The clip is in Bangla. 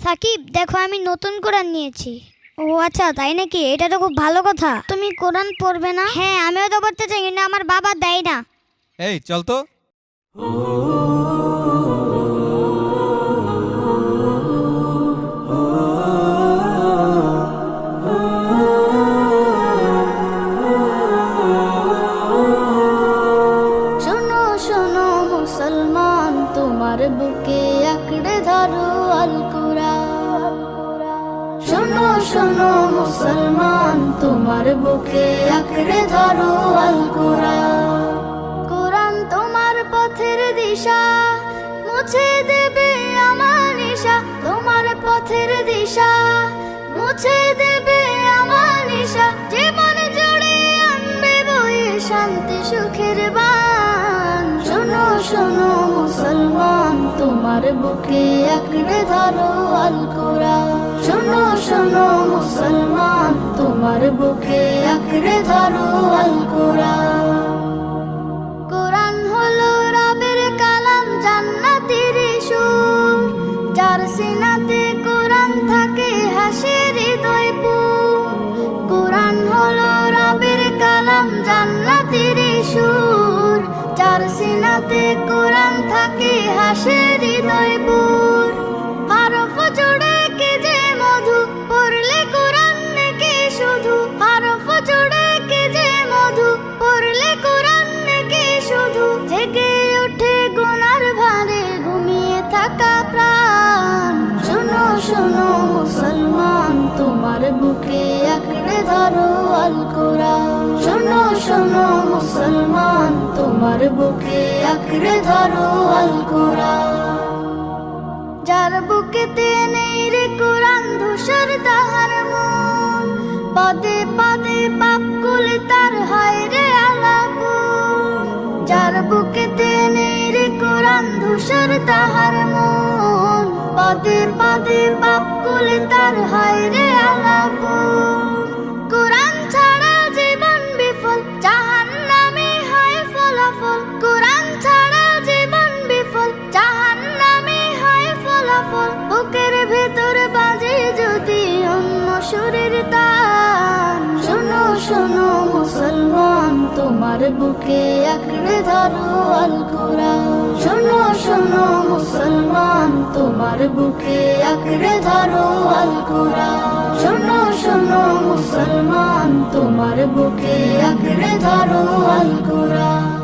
সাকিব, দেখো আমি নতুন কোরআন নিয়েছি। ও আচ্ছা, তাই নাকি? এটা তো খুব ভালো কথা। তুমি কোরআন পড়বে না? হ্যাঁ, আমিও তো পড়তে চাই, কিন্তু আমার বাবা দেয় না। এই চল তো। শোনো শোনো মুসলমান, তোমার বুকে আঁকড়ে ধরো আল কুরআন। শোনো শোনো মুসলমান, তোমার বুকে আঁকড়ে ধরো আল কুরআন। কোরআন তোমার পথের দিশা, মুছে দেবে আমার নিশা। তোমার পথের দিশা মুছে দেবে আমার নিশা। জীবন জুড়ে আনবে বয়ে শান্তি সুখের বান। শোনো শোনো মুসলমান, তোমার বুকে আঁকড়ে ধরো আল কুরআন। শোনো শোনো মুসলমান, তোমার বুকে আঁকড়ে ধরো আল কুরআন। কোরআন হলো রবের কালাম, জান্নাতের সুর। যার সিনাতে কোরআন থাকে হাসে হৃদয় পুর। কোরআন হলো রবের কালাম, জান্নাতের সুর। যার সিনাতে কোরআন থাকে হাসে হৃদয় পুর। হরফ জুড়ে কে যে মধু, পড়লে কোরআন নাকি শুধু। হরফ জুড়ে কে যে মধু, পড়লে কোরআন নাকি শুধু। জেগে ওঠে গুনার ভারে, ঘুমিয়ে থাকা প্রাণ। শোনো শোনো মুসলমান, তোমার বুকে আঁকড়ে ধরো আল কুরআন। শোনো শোনো মুসলমান, তোমার বুকে আঁকড়ে ধরো আল কুরআন। যার বুকেতে নেই রে কোরআন, ধূসর তাহার মন। পদে পদে পাপ কুলে তার হয় রে আলাপন। যার বুকেতে নেই রে কোরআন, ধূসর তাহার মন। পদে পদে পাপ কুলে তার হয় রে আলাপন। কোরআন ছাড়া জীবন বিফল, জাহান্নামে হয় ফলাফল। কোরআন ছাড়া জীবন বিফল, জাহান্নামে হয় ফলাফল। বুকের ভেতর বাজে যদি অন্য সুরের তান। শোনো শোনো মুসলমান, তোমার বুকে আঁকড়ে ধরো আল কুরআন। শোনো শোনো মুসলমান, তোমার বুকে আঁকড়ে ধরো আল কুরআন। শোনো শোনো মুসলমান, তোমার বুকে আঁকড়ে ধরো আল কুরআন।